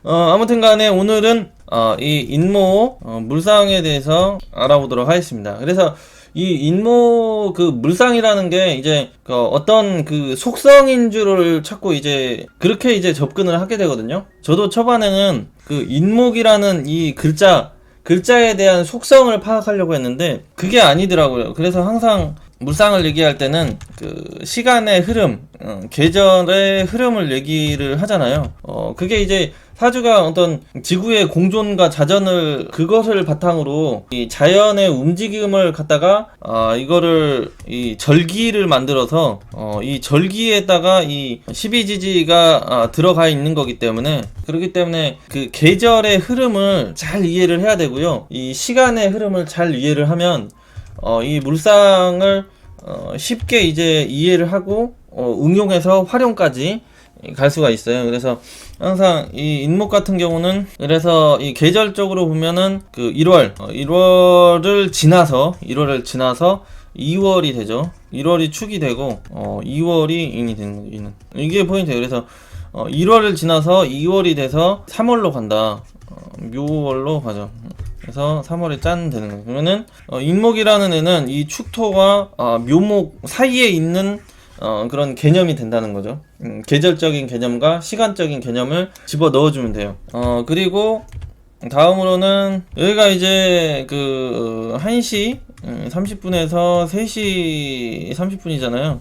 아무튼 간에 오늘은 이 인모 물상에 대해서 알아보도록 하겠습니다. 그래서 이 인모 그 물상이라는 게 이제 어떤 그 속성인 줄을 찾고 이제 그렇게 이제 접근을 하게 되거든요. 저도 초반에는 그 인목이라는 이 글자에 대한 속성을 파악하려고 했는데 그게 아니더라고요. 그래서 항상 물상을 얘기할 때는 그 시간의 흐름, 계절의 흐름을 얘기를 하잖아요. 그게 이제 사주가 어떤 지구의 공존과 자전을 그것을 바탕으로 이 자연의 움직임을 갖다가 이거를 이 절기를 만들어서 이 절기에다가 이 12지지가 들어가 있는 거기 때문에 그렇기 때문에 그 계절의 흐름을 잘 이해를 해야 되고요. 이 시간의 흐름을 잘 이해를 하면 이 물상을 쉽게 이제 이해를 하고 응용해서 활용까지 갈 수가 있어요. 그래서 항상 이 인목 같은 경우는 그래서 이 계절적으로 보면은 그 1월을 지나서 2월이 되죠. 1월이 축이 되고 2월이 인이 되는 거죠. 인은. 이게 포인트예요. 그래서 1월을 지나서 2월이 돼서 3월로 간다. 묘월로 가죠. 그래서 3월에 짠 되는 거예요. 그러면은 인목이라는 애는 이 축토와 묘목 사이에 있는 그런 개념이 된다는 거죠. 계절적인 개념과 시간적인 개념을 집어 넣어주면 돼요. 그리고 다음으로는 여기가 이제 그 1시 30분에서 3시 30분이잖아요.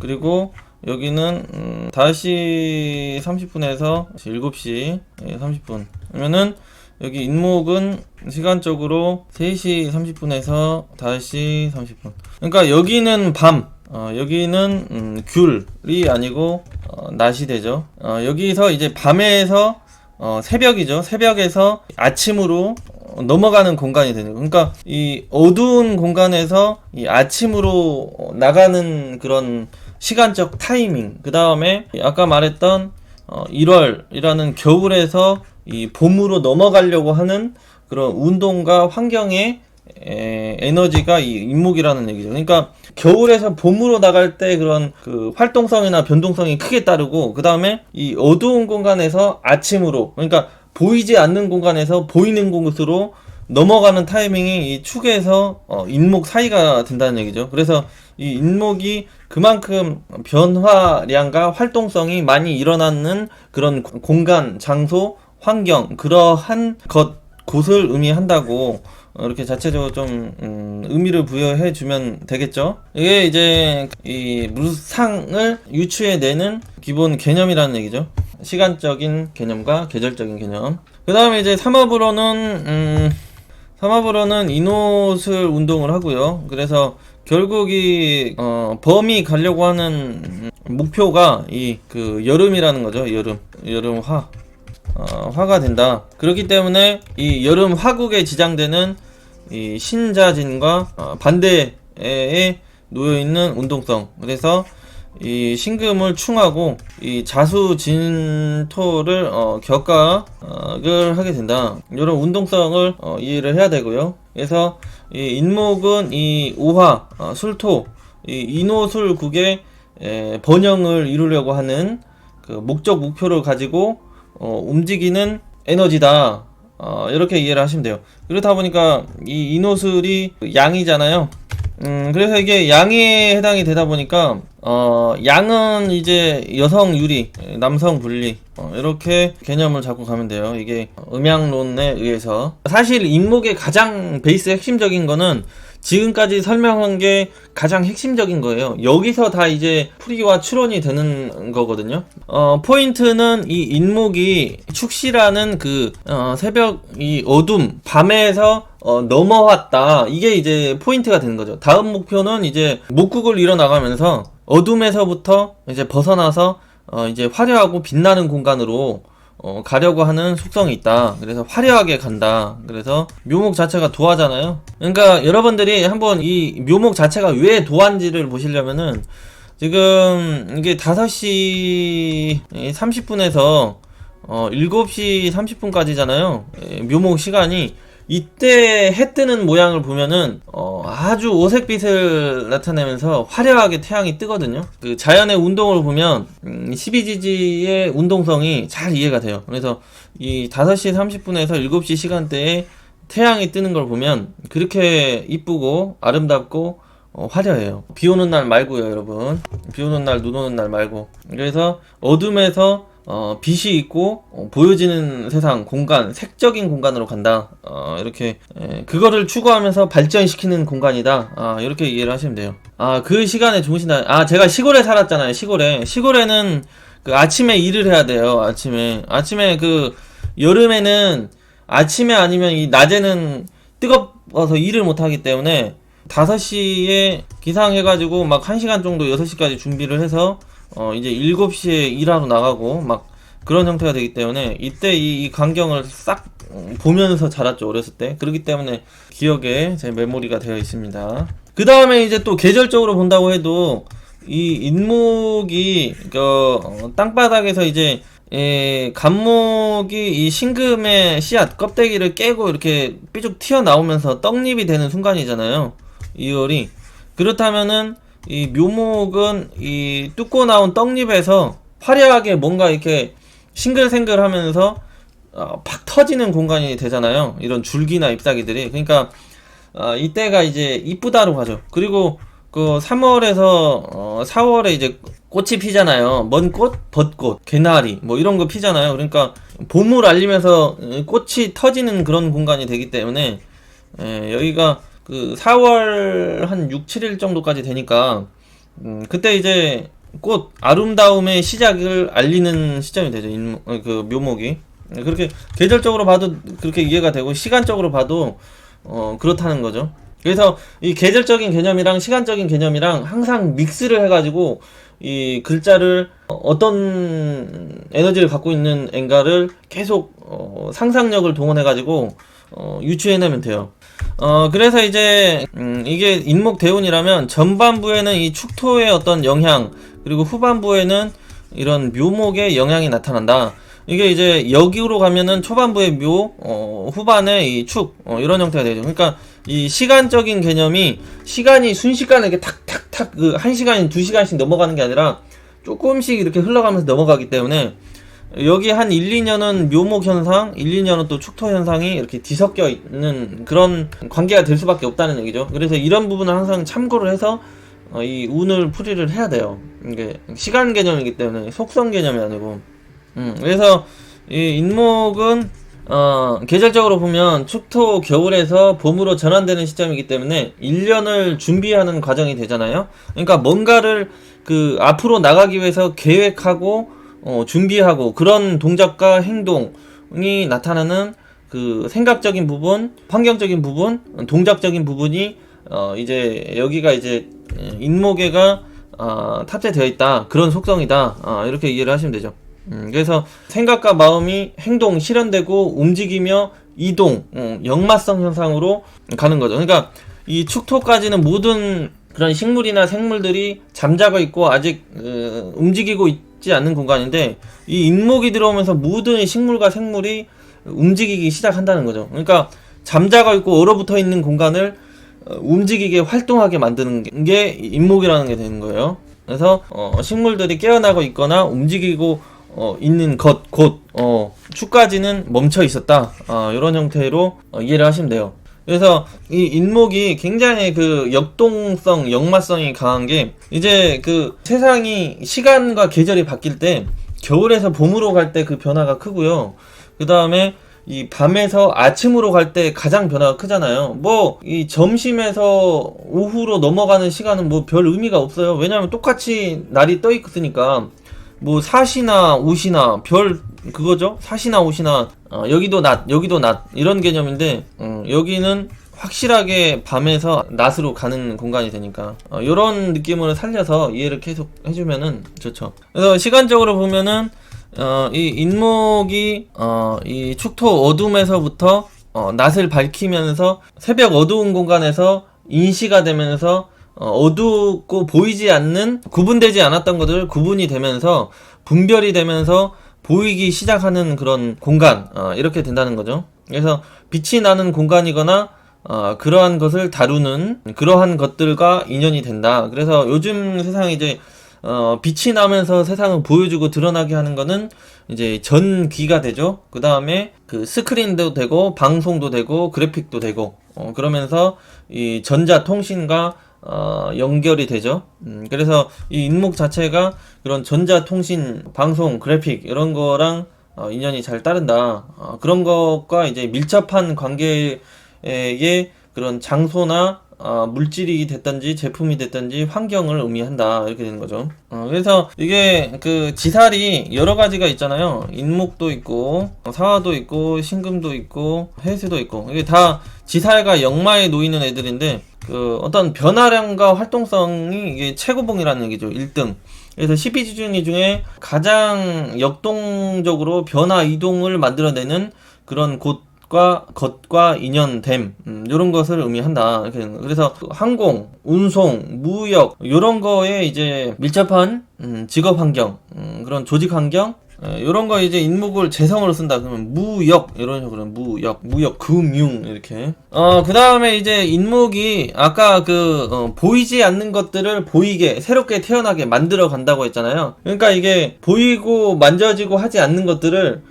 그리고 여기는 5시 30분에서 7시 30분. 그러면은 여기 인목은 시간적으로 3시 30분에서 5시 30분. 그러니까 여기는 밤, 여기는 귤이 아니고 낮이 되죠. 여기서 이제 밤에서 새벽이죠. 새벽에서 아침으로 넘어가는 공간이 되는 거예요. 그러니까 이 어두운 공간에서 이 아침으로 나가는 그런 시간적 타이밍. 그 다음에 아까 말했던 1월이라는 겨울에서 이 봄으로 넘어가려고 하는 그런 운동과 환경의 에너지가 이 인목이라는 얘기죠. 그러니까 겨울에서 봄으로 나갈 때 그런 그 활동성이나 변동성이 크게 따르고 그 다음에 이 어두운 공간에서 아침으로 그러니까 보이지 않는 공간에서 보이는 곳으로 넘어가는 타이밍이 이 축에서 인목 사이가 된다는 얘기죠. 그래서 이 인목이 그만큼 변화량과 활동성이 많이 일어나는 그런 공간, 장소, 환경 그러한 곳을 의미한다고 이렇게 자체적으로 좀 의미를 부여해 주면 되겠죠. 이게 이제 이 물상을 유추해내는 기본 개념이라는 얘기죠. 시간적인 개념과 계절적인 개념. 그 다음에 이제 3업으로는 인옷을 운동을 하고요. 그래서 결국 이 범이 가려고 하는 목표가 이 그 여름이라는 거죠. 여름 화가 된다. 그렇기 때문에 이 여름 화국에 지장되는 이 신자진과 반대에 놓여있는 운동성. 그래서 이 신금을 충하고 이 자수진토를 격각을 하게 된다. 이런 운동성을 이해를 해야 되고요. 그래서 이 인목은 이 오화, 술토, 이 인호술국의 번영을 이루려고 하는 그 목표를 가지고 움직이는 에너지다. 이렇게 이해를 하시면 돼요. 그렇다 보니까 이 인호술이 양이잖아요. 그래서 이게 양에 해당이 되다 보니까 양은 이제 여성 유리, 남성 분리 이렇게 개념을 잡고 가면 돼요. 이게 음양론에 의해서 사실 인목의 가장 베이스 핵심적인 거는 지금까지 설명한 게 가장 핵심적인 거예요. 여기서 다 이제 풀이와 추론이 되는 거거든요. 포인트는 이 인목이 축시라는 그 새벽 이 어둠 밤에서 넘어왔다. 이게 이제 포인트가 되는 거죠. 다음 목표는 이제 목국을 이뤄나가면서 어둠에서부터 이제 벗어나서 이제 화려하고 빛나는 공간으로 가려고 하는 속성이 있다. 그래서 화려하게 간다. 그래서 묘목 자체가 도화잖아요. 그러니까 여러분들이 한번 이 묘목 자체가 왜 도화인지를 보시려면은 지금 이게 5시 30분에서 7시 30분까지잖아요. 묘목 시간이 이때 해 뜨는 모양을 보면은 아주 오색빛을 나타내면서 화려하게 태양이 뜨거든요. 그 자연의 운동을 보면 12지지의 운동성이 잘 이해가 돼요. 그래서 이 5시 30분에서 7시 시간대에 태양이 뜨는 걸 보면 그렇게 이쁘고 아름답고 화려해요. 비 오는 날 말고요, 여러분. 비 오는 날, 눈 오는 날 말고. 그래서 어둠에서 빛이 있고 보여지는 세상, 공간, 색적인 공간으로 간다. 이렇게 그거를 추구하면서 발전시키는 공간이다. 이렇게 이해를 하시면 돼요. 그 시간에 주무신다. 제가 시골에 살았잖아요. 시골에는 그 아침에 일을 해야 돼요. 아침에 그 여름에는 아침에 아니면 이 낮에는 뜨거워서 일을 못 하기 때문에 5시에 기상해가지고 막 1시간 정도 6시까지 준비를 해서 이제 7시에 일하러 나가고 막 그런 형태가 되기 때문에 이때 이 광경을 싹 보면서 자랐죠, 어렸을 때. 그렇기 때문에 기억에 제 메모리가 되어 있습니다. 그 다음에 이제 또 계절적으로 본다고 해도 이 인목이 땅바닥에서 이제 감목이 이 신금의 씨앗 껍데기를 깨고 이렇게 삐죽 튀어나오면서 떡잎이 되는 순간이잖아요, 2월이. 그렇다면은 이 묘목은 이 뚫고 나온 떡잎에서 화려하게 뭔가 이렇게 싱글생글 하면서 팍 터지는 공간이 되잖아요, 이런 줄기나 잎사귀들이. 그러니까 이때가 이제 이쁘다로 가죠. 그리고 그 3월에서 4월에 이제 꽃이 피잖아요. 먼 꽃, 벚꽃, 개나리 뭐 이런 거 피잖아요. 그러니까 봄을 알리면서 꽃이 터지는 그런 공간이 되기 때문에 여기가 그 4월 한 6, 7일 정도까지 되니까 그때 이제 꽃 아름다움의 시작을 알리는 시점이 되죠, 그 묘목이. 그렇게 계절적으로 봐도 그렇게 이해가 되고 시간적으로 봐도 그렇다는 거죠. 그래서 이 계절적인 개념이랑 시간적인 개념이랑 항상 믹스를 해가지고 이 글자를 어떤 에너지를 갖고 있는 앵가를 계속 상상력을 동원해가지고 유추해내면 돼요. 그래서 이제 이게 인목대운이라면 전반부에는 이 축토의 어떤 영향, 그리고 후반부에는 이런 묘목의 영향이 나타난다. 이게 이제 여기로 가면은 초반부의 묘, 후반에 이 축, 이런 형태가 되죠. 그러니까 이 시간적인 개념이 시간이 순식간에 이렇게 탁탁탁 그 1시간, 2시간씩 넘어가는 게 아니라 조금씩 이렇게 흘러가면서 넘어가기 때문에 여기 한 1, 2년은 묘목 현상, 1, 2년은 또 축토 현상이 이렇게 뒤섞여 있는 그런 관계가 될 수밖에 없다는 얘기죠. 그래서 이런 부분을 항상 참고를 해서 이 운을 풀이를 해야 돼요. 이게 시간 개념이기 때문에 속성 개념이 아니고. 그래서 이 인목은 계절적으로 보면 축토 겨울에서 봄으로 전환되는 시점이기 때문에 1년을 준비하는 과정이 되잖아요. 그러니까 뭔가를 그 앞으로 나가기 위해서 계획하고 준비하고 그런 동작과 행동이 나타나는 그 생각적인 부분, 환경적인 부분, 동작적인 부분이 이제 여기가 이제 인목에가 탑재되어 있다, 그런 속성이다, 이렇게 이해를 하시면 되죠. 그래서 생각과 마음이 행동, 실현되고 움직이며 이동, 역마성 현상으로 가는 거죠. 그러니까 이 축토까지는 모든 그런 식물이나 생물들이 잠자고 있고 아직 움직이고 있지 않는 공간인데 이 인목이 들어오면서 모든 식물과 생물이 움직이기 시작한다는 거죠. 그러니까 잠자고 있고 얼어붙어 있는 공간을 움직이게 활동하게 만드는 게 인목이라는 게 되는 거예요. 그래서 식물들이 깨어나고 있거나 움직이고 있는 것, 곧 축까지는 멈춰 있었다, 이런 형태로 이해를 하시면 돼요. 그래서 이 인목이 굉장히 그 역동성, 역마성이 강한 게 이제 그 세상이 시간과 계절이 바뀔 때 겨울에서 봄으로 갈 때 그 변화가 크고요. 그 다음에 이 밤에서 아침으로 갈 때 가장 변화가 크잖아요. 뭐 이 점심에서 오후로 넘어가는 시간은 뭐 별 의미가 없어요. 왜냐하면 똑같이 날이 떠 있으니까. 뭐 사시나 옷이나 별 그거죠. 사시나 옷이나 여기도 낮, 여기도 낮, 이런 개념인데 여기는 확실하게 밤에서 낮으로 가는 공간이 되니까 이런 느낌으로 살려서 이해를 계속 해주면은 좋죠. 그래서 시간적으로 보면은 이 인목이 이 축토 어둠에서부터 낮을 밝히면서 새벽 어두운 공간에서 인시가 되면서 어둡고 보이지 않는, 구분되지 않았던 것들 구분이 되면서 분별이 되면서 보이기 시작하는 그런 공간, 이렇게 된다는 거죠. 그래서 빛이 나는 공간이거나 그러한 것을 다루는 그러한 것들과 인연이 된다. 그래서 요즘 세상에 이제 빛이 나면서 세상을 보여주고 드러나게 하는 거는 이제 전기가 되죠. 그 다음에 그 스크린도 되고 방송도 되고 그래픽도 되고 그러면서 이 전자통신과 연결이 되죠. 그래서 이 인목 자체가 그런 전자통신, 방송, 그래픽 이런 거랑 인연이 잘 따른다. 그런 것과 이제 밀접한 관계의 그런 장소나 물질이 됐든지 제품이 됐든지 환경을 의미한다 이렇게 되는 거죠. 그래서 이게 그 지살이 여러 가지가 있잖아요. 인목도 있고 사화도 있고 신금도 있고 해수도 있고 이게 다 지살과 역마에 놓이는 애들인데 그 어떤 변화량과 활동성이 이게 최고봉이라는 얘기죠. 1등. 그래서 12지중이 중에 가장 역동적으로 변화 이동을 만들어내는 그런 것과 인연됨 이런 것을 의미한다 이렇게 되는 거예요. 그래서 항공, 운송, 무역 이런 거에 이제 밀접한 직업 환경, 그런 조직 환경 이런 거 이제 인목을 재성으로 쓴다 그러면 무역 이런 식으로 무역 금융 이렇게 그 다음에 이제 인목이 아까 보이지 않는 것들을 보이게 새롭게 태어나게 만들어 간다고 했잖아요. 그러니까 이게 보이고 만져지고 하지 않는 것들을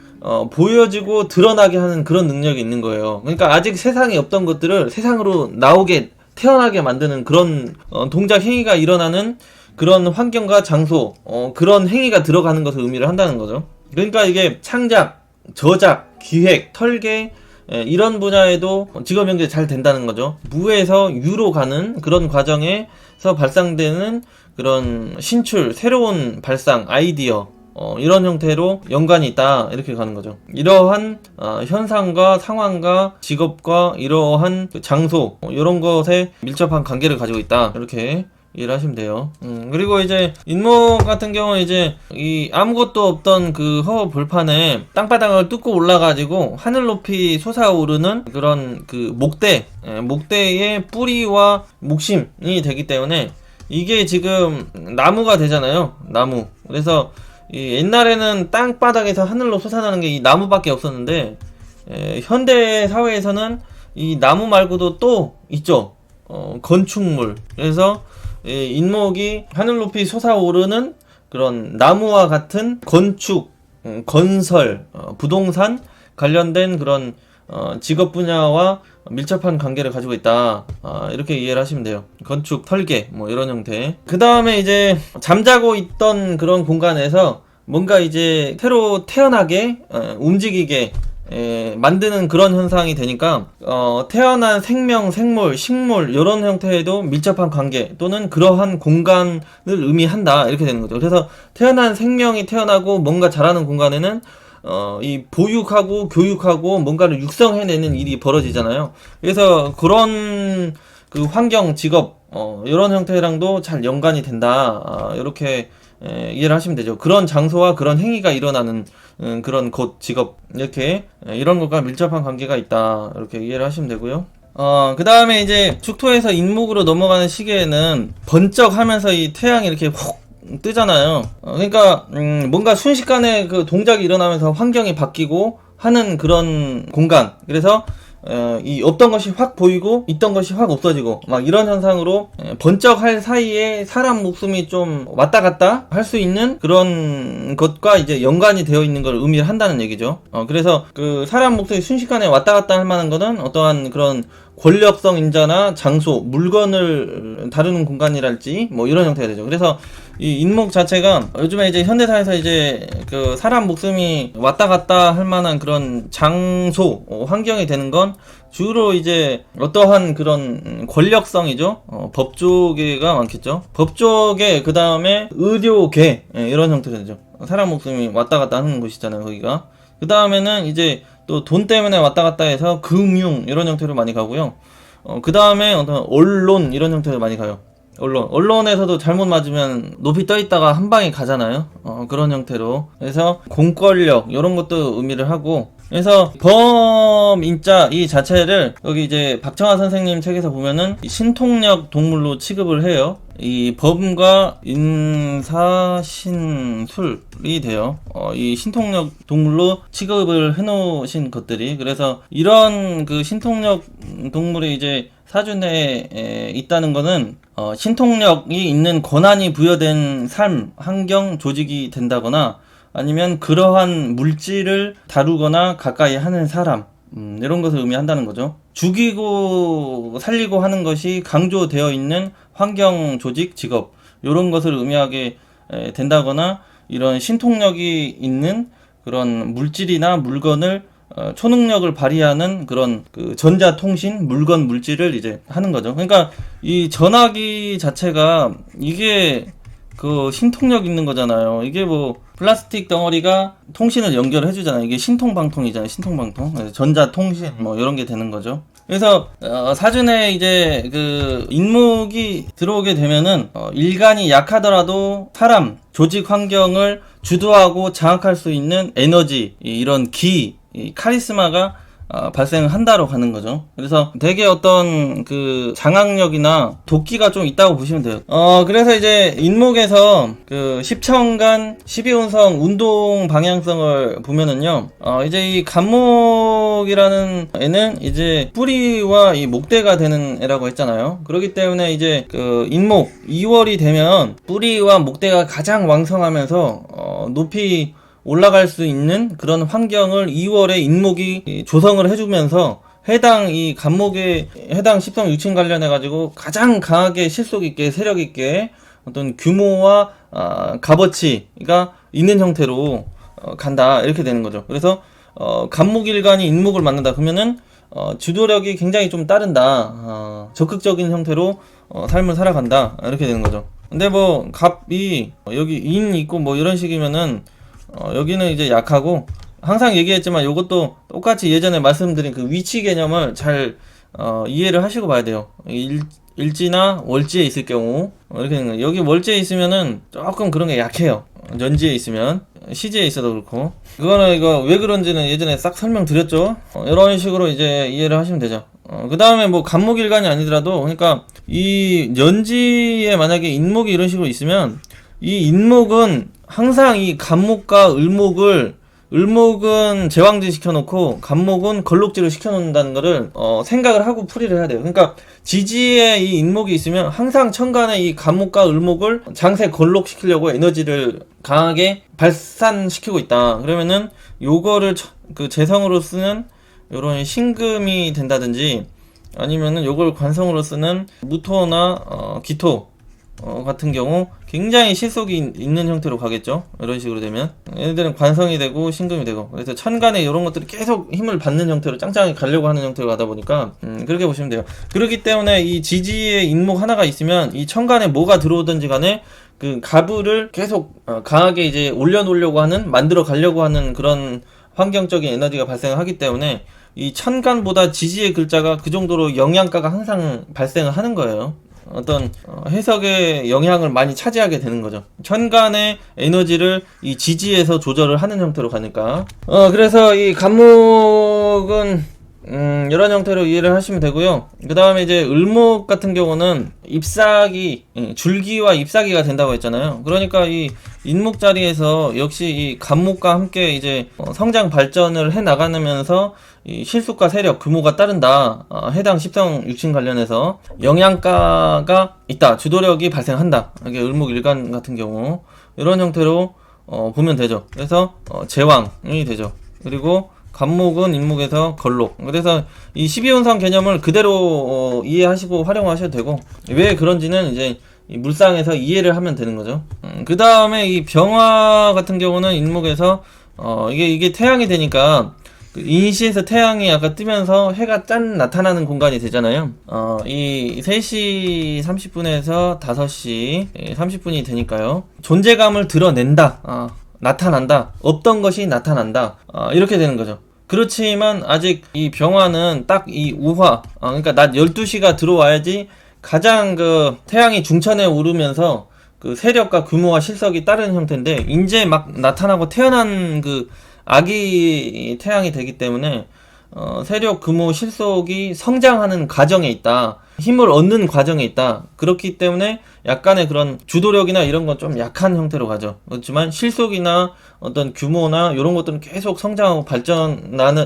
보여지고 드러나게 하는 그런 능력이 있는 거예요. 그러니까 아직 세상에 없던 것들을 세상으로 나오게 태어나게 만드는 그런 동작 행위가 일어나는 그런 환경과 장소 그런 행위가 들어가는 것을 의미를 한다는 거죠. 그러니까 이게 창작, 저작, 기획, 설계 이런 분야에도 직업 연계 잘 된다는 거죠. 무에서 유로 가는 그런 과정에서 발상되는 그런 신출, 새로운 발상, 아이디어 이런 형태로 연관이 있다 이렇게 가는 거죠. 이러한 현상과 상황과 직업과 이러한 장소 이런 것에 밀접한 관계를 가지고 있다 이렇게 이해를 하시면 돼요. 그리고 이제 인목 같은 경우는 이제 이 아무것도 없던 그 허허 벌판에 땅바닥을 뚫고 올라가지고 하늘 높이 솟아오르는 그런 그 목대의 뿌리와 목심이 되기 때문에 이게 지금 나무가 되잖아요. 나무. 그래서 이 옛날에는 땅바닥에서 하늘로 솟아나는 게 이 나무밖에 없었는데 현대 사회에서는 이 나무 말고도 또 있죠. 건축물. 그래서 인목이 하늘 높이 솟아오르는 그런 나무와 같은 건축, 건설, 부동산 관련된 그런 직업 분야와 밀접한 관계를 가지고 있다. 이렇게 이해를 하시면 돼요. 건축, 설계, 뭐 이런 형태. 그 다음에 이제 잠자고 있던 그런 공간에서 뭔가 이제 새로 태어나게, 움직이게, 만드는 그런 현상이 되니까 태어난 생명, 생물, 식물 이런 형태에도 밀접한 관계 또는 그러한 공간을 의미한다 이렇게 되는 거죠. 그래서 태어난 생명이 태어나고 뭔가 자라는 공간에는 이 보육하고 교육하고 뭔가를 육성해내는 일이 벌어지잖아요. 그래서 그런 그 환경, 직업 이런 형태랑도 잘 연관이 된다. 이렇게 이해를 하시면 되죠. 그런 장소와 그런 행위가 일어나는 그런 곳, 직업 이렇게 이런 것과 밀접한 관계가 있다. 이렇게 이해를 하시면 되고요. 그 다음에 이제 축토에서 인목으로 넘어가는 시기에는 번쩍하면서 이 태양이 이렇게 훅 뜨잖아요. 그러니까 뭔가 순식간에 그 동작이 일어나면서 환경이 바뀌고 하는 그런 공간. 그래서 이 없던 것이 확 보이고 있던 것이 확 없어지고 막 이런 현상으로 번쩍할 사이에 사람 목숨이 좀 왔다 갔다 할 수 있는 그런 것과 이제 연관이 되어 있는 걸 의미를 한다는 얘기죠. 그래서 그 사람 목숨이 순식간에 왔다 갔다 할 만한 거는 어떠한 그런 권력성 인자나 장소, 물건을 다루는 공간이랄지 뭐 이런 형태가 되죠. 그래서 이 인목 자체가 요즘에 이제 현대사에서 이제 그 사람 목숨이 왔다 갔다 할 만한 그런 장소, 환경이 되는 건 주로 이제 어떠한 그런 권력성이죠. 법조계가 많겠죠. 법조계, 그 다음에 의료계, 이런 형태가 되죠. 사람 목숨이 왔다 갔다 하는 곳이잖아요, 거기가. 그 다음에는 이제 또 돈 때문에 왔다 갔다 해서 금융, 이런 형태로 많이 가고요. 그 다음에 어떤 언론, 이런 형태로 많이 가요. 언론에서도 잘못 맞으면 높이 떠 있다가 한 방에 가잖아요. 그런 형태로. 그래서 공권력, 이런 것도 의미를 하고, 그래서 범인자 이 자체를 여기 이제 박정하 선생님 책에서 보면은 신통력 동물로 취급을 해요. 이 범과 인사신술이 돼요. 이 신통력 동물로 취급을 해놓으신 것들이. 그래서 이런 그 신통력 동물이 이제 사주내에 있다는 거는 신통력이 있는 권한이 부여된 삶, 환경, 조직이 된다거나 아니면 그러한 물질을 다루거나 가까이 하는 사람, 이런 것을 의미한다는 거죠. 죽이고 살리고 하는 것이 강조되어 있는 환경, 조직, 직업, 이런 것을 의미하게 된다거나 이런 신통력이 있는 그런 물질이나 물건을 초능력을 발휘하는 그런 그 전자통신 물건 물질을 이제 하는 거죠. 그러니까 이 전화기 자체가 이게 그 신통력 있는 거잖아요. 이게 뭐 플라스틱 덩어리가 통신을 연결해 주잖아요. 이게 신통방통이잖아요. 신통방통. 전자통신 뭐 이런 게 되는 거죠. 그래서 사전에 이제 그 인목이 들어오게 되면은 일간이 약하더라도 사람, 조직 환경을 주도하고 장악할 수 있는 에너지, 이런 기, 이 카리스마가 발생한다로 가는 거죠. 그래서 되게 어떤 그 장악력이나 도끼가 좀 있다고 보시면 돼요. 그래서 이제 인목에서 그 십천간 12운성 운동 방향성을 보면은요, 이제 이 간목이라는 애는 이제 뿌리와 이 목대가 되는 애라고 했잖아요. 그렇기 때문에 이제 그 인목 2월이 되면 뿌리와 목대가 가장 왕성하면서 높이 올라갈 수 있는 그런 환경을 2월에 인목이 조성을 해주면서 해당 이 간목에 해당 십성 유친 관련해 가지고 가장 강하게 실속 있게 세력 있게 어떤 규모와 값어치가 있는 형태로 간다 이렇게 되는 거죠. 그래서 간목일간이 인목을 만난다 그러면은 주도력이 굉장히 좀 따른다, 적극적인 형태로 삶을 살아간다 이렇게 되는 거죠. 근데 뭐 갑이 여기 인 있고 뭐 이런 식이면은 여기는 이제 약하고, 항상 얘기했지만 이것도 똑같이 예전에 말씀드린 그 위치 개념을 잘 이해를 하시고 봐야 돼요. 일지나 월지에 있을 경우 이렇게 되는 거예요. 여기 월지에 있으면은 조금 그런 게 약해요. 연지에 있으면, 시지에 있어도 그렇고. 그거는 이거 왜 그런지는 예전에 싹 설명드렸죠. 이런 식으로 이제 이해를 하시면 되죠. 그 다음에 뭐 간목일간이 아니더라도, 그러니까 이 연지에 만약에 인목이 이런 식으로 있으면 이 인목은 항상 이 간목과 을목은 제왕지 시켜놓고 간목은 걸록지를 시켜놓는다는 거를 생각을 하고 풀이를 해야 돼요. 그러니까 지지에 이 인목이 있으면 항상 천간에 이 간목과 을목을 장세 걸록시키려고 에너지를 강하게 발산시키고 있다. 그러면은 요거를 그 재성으로 쓰는 요런 신금이 된다든지, 아니면은 요걸 관성으로 쓰는 무토나 기토 같은 경우 굉장히 실속이 있는 형태로 가겠죠. 이런 식으로 되면 얘네들은 관성이 되고 신금이 되고, 그래서 천간에 이런 것들이 계속 힘을 받는 형태로 짱짱하게 가려고 하는 형태로 가다 보니까 그렇게 보시면 돼요. 그렇기 때문에 이 지지에 인목 하나가 있으면 이 천간에 뭐가 들어오든지 간에 그 가부를 계속 강하게 이제 올려놓으려고 하는, 만들어 가려고 하는 그런 환경적인 에너지가 발생을 하기 때문에 이 천간보다 지지의 글자가 그 정도로 영양가가 항상 발생을 하는 거예요. 어떤 해석의 영향을 많이 차지하게 되는 거죠. 천간의 에너지를 이 지지에서 조절을 하는 형태로 가니까. 그래서 이 간목은 이런 형태로 이해를 하시면 되고요. 그 다음에 이제 을목 같은 경우는 잎사귀, 줄기와 잎사귀가 된다고 했잖아요. 그러니까 이 인목 자리에서 역시 이 간목과 함께 이제 성장 발전을 해 나가면서 이 실속과 세력, 규모가 따른다. 해당 십성 육신 관련해서 영양가가 있다. 주도력이 발생한다. 이게 을목 일간 같은 경우 이런 형태로 보면 되죠. 그래서 제왕이 되죠. 그리고 간목은 인목에서 걸록. 그래서 이 12운상 개념을 그대로 이해하시고 활용하셔도 되고, 왜 그런지는 이제 이 물상에서 이해를 하면 되는 거죠. 그 다음에 이 병화 같은 경우는 인목에서 이게 태양이 되니까 그 인시에서 태양이 아까 뜨면서 해가 짠 나타나는 공간이 되잖아요. 이 3시 30분에서 5시 30분이 되니까요. 존재감을 드러낸다. 나타난다. 없던 것이 나타난다. 이렇게 되는 거죠. 그렇지만 아직 이 병화는 딱 이 우화, 그러니까 낮 12시가 들어와야지 가장 그 태양이 중천에 오르면서 그 세력과 규모와 실석이 따르는 형태인데, 이제 막 나타나고 태어난 그 아기 태양이 되기 때문에 세력, 규모, 실속이 성장하는 과정에 있다. 힘을 얻는 과정에 있다. 그렇기 때문에 약간의 그런 주도력이나 이런 건 좀 약한 형태로 가죠. 그렇지만 실속이나 어떤 규모나 이런 것들은 계속 성장하고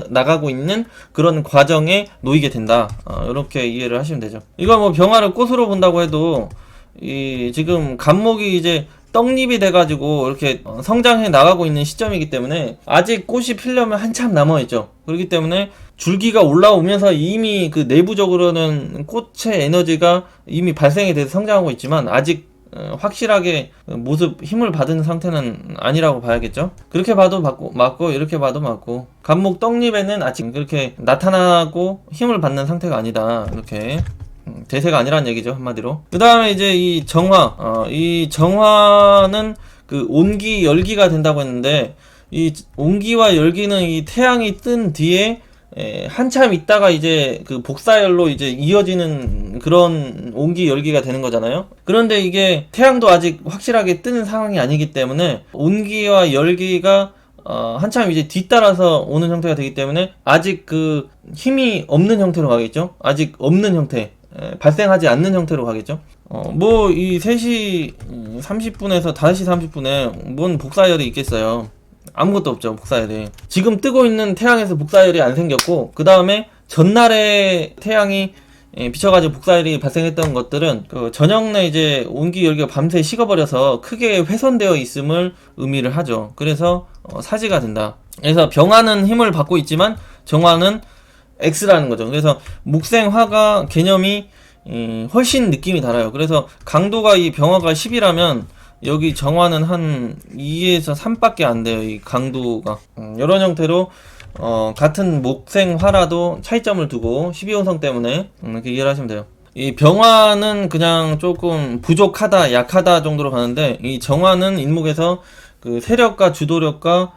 나가고 있는 그런 과정에 놓이게 된다. 이렇게 이해를 하시면 되죠. 이거 뭐 병화를 꽃으로 본다고 해도 지금 간목이 이제 떡잎이 돼가지고 이렇게 성장해 나가고 있는 시점이기 때문에 아직 꽃이 피려면 한참 남아있죠. 그렇기 때문에 줄기가 올라오면서 이미 그 내부적으로는 꽃의 에너지가 이미 발생이 돼서 성장하고 있지만 아직 확실하게 모습 힘을 받은 상태는 아니라고 봐야겠죠. 그렇게 봐도 맞고 이렇게 봐도 맞고, 간목 떡잎에는 아직 그렇게 나타나고 힘을 받는 상태가 아니다, 이렇게 대세가 아니라는 얘기죠, 한마디로. 그 다음에 이제 이 정화, 이 정화는 그 온기 열기가 된다고 했는데, 이 온기와 열기는 이 태양이 뜬 뒤에 한참 있다가 이제 그 복사열로 이제 이어지는 그런 온기 열기가 되는 거잖아요. 그런데 이게 태양도 아직 확실하게 뜨는 상황이 아니기 때문에 온기와 열기가 한참 이제 뒤따라서 오는 형태가 되기 때문에 아직 그 힘이 없는 형태로 가겠죠. 아직 없는 형태, 발생하지 않는 형태로 가겠죠. 뭐 이 3시 30분에서 5시 30분에 뭔 복사열이 있겠어요. 아무것도 없죠, 복사열이. 지금 뜨고 있는 태양에서 복사열이 안 생겼고, 그 다음에 전날에 태양이 비춰가지고 복사열이 발생했던 것들은 그 저녁 내 이제 온기 열기가 밤새 식어버려서 크게 훼손되어 있음을 의미를 하죠. 그래서 사지가 된다. 그래서 병화는 힘을 받고 있지만 정화는 X라는 거죠. 그래서 목생화가 개념이 훨씬 느낌이 달라요. 그래서 강도가 이 병화가 10이라면 여기 정화는 한 2에서 3밖에 안 돼요, 이 강도가. 이런 형태로 같은 목생화라도 차이점을 두고 12혼성 때문에 이렇게 이해를 하시면 돼요. 이 병화는 그냥 조금 부족하다, 약하다 정도로 가는데, 이 정화는 인목에서 그 세력과 주도력과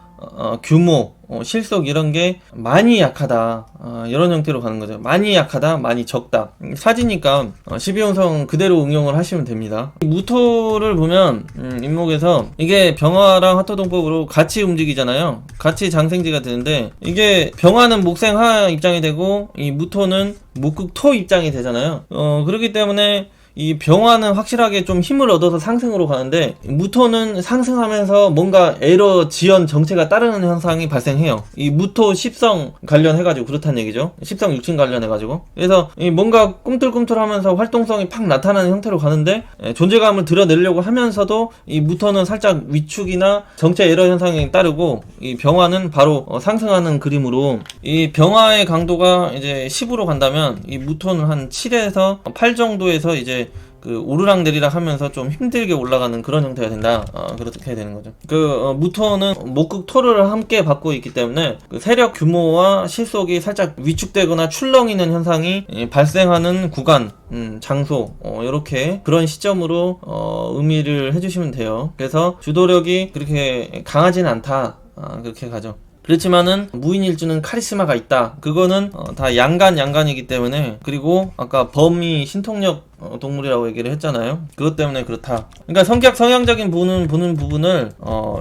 규모, 실속 이런 게 많이 약하다, 이런 형태로 가는 거죠. 많이 약하다, 많이 적다. 사지니까 12혼성 그대로 응용을 하시면 됩니다. 무토를 보면 인목에서 이게 병화랑 화토동법으로 같이 움직이잖아요. 같이 장생지가 되는데, 이게 병화는 목생화 입장이 되고 이 무토는 목극토 입장이 되잖아요. 그렇기 때문에 이 병화는 확실하게 좀 힘을 얻어서 상승으로 가는데, 무토는 상승하면서 뭔가 에러, 지연, 정체가 따르는 현상이 발생해요. 이 무토 10성 관련해가지고 그렇다는 얘기죠. 10성 6친 관련해가지고. 그래서 이 뭔가 꿈틀꿈틀하면서 활동성이 팍 나타나는 형태로 가는데, 존재감을 드러내려고 하면서도 이 무토는 살짝 위축이나 정체 에러 현상이 따르고, 이 병화는 바로 상승하는 그림으로, 이 병화의 강도가 이제 10으로 간다면 이 무토는 한 7에서 8 정도에서 이제 그 오르락 내리락 하면서 좀 힘들게 올라가는 그런 형태가 된다. 그렇게 되는 거죠. 무토는 목극토를 함께 받고 있기 때문에 그 세력 규모와 실속이 살짝 위축되거나 출렁이는 현상이 발생하는 구간, 장소, 이렇게 그런 시점으로 의미를 해주시면 돼요. 그래서 주도력이 그렇게 강하진 않다, 그렇게 가죠. 그렇지만은 무인일주는 카리스마가 있다. 그거는 다 양간이기 때문에, 그리고 아까 범이 신통력 동물이라고 얘기를 했잖아요. 그것 때문에 그렇다. 그러니까 성격 성향적인 보는 부분을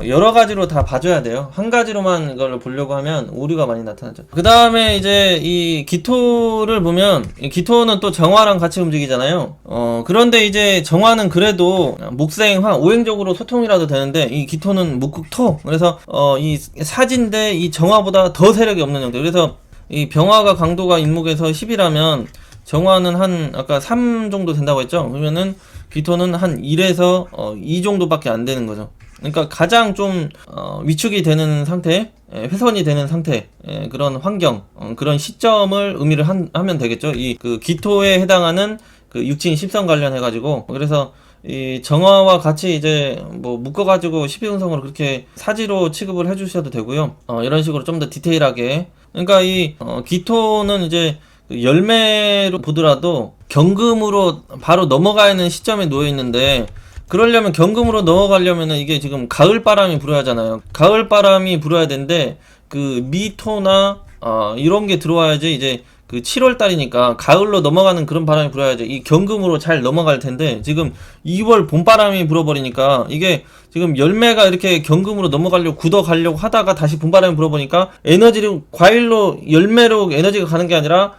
여러 가지로 다 봐줘야 돼요. 한 가지로만 이걸 보려고 하면 오류가 많이 나타나죠. 그 다음에 이제 이 기토를 보면, 이 기토는 또 정화랑 같이 움직이잖아요. 그런데 이제 정화는 그래도 목생화 오행적으로 소통이라도 되는데, 이 기토는 목극토. 그래서 이 사진데 이 정화보다 더 세력이 없는 형태. 그래서 이 병화가 강도가 인목에서 10이라면 정화는 한 아까 3 정도 된다고 했죠. 그러면은 기토는 한 1에서 2 정도밖에 안 되는 거죠. 그러니까 가장 좀 위축이 되는 상태, 훼손이 되는 상태, 그런 환경, 그런 시점을 의미를 하면 되겠죠. 이 그 기토에 해당하는 그 육진 10성 관련해 가지고. 그래서 이 정화와 같이 이제 뭐 묶어가지고 12운성으로 그렇게 사지로 취급을 해주셔도 되고요. 이런 식으로 좀 더 디테일하게. 그러니까 이 기토는 이제 열매로 보더라도 경금으로 바로 넘어가야 하는 시점에 놓여 있는데, 그러려면 경금으로 넘어가려면은 이게 지금 가을 바람이 불어야 하잖아요. 가을 바람이 불어야 되는데 그 미토나 이런 게 들어와야지 이제 그 7월 달이니까 가을로 넘어가는 그런 바람이 불어야죠. 이 경금으로 잘 넘어갈 텐데 지금 2월 봄바람이 불어버리니까 이게 지금 열매가 이렇게 경금으로 넘어가려고 굳어가려고 하다가 다시 봄바람이 불어보니까 에너지를 과일로 열매로 에너지가 가는 게 아니라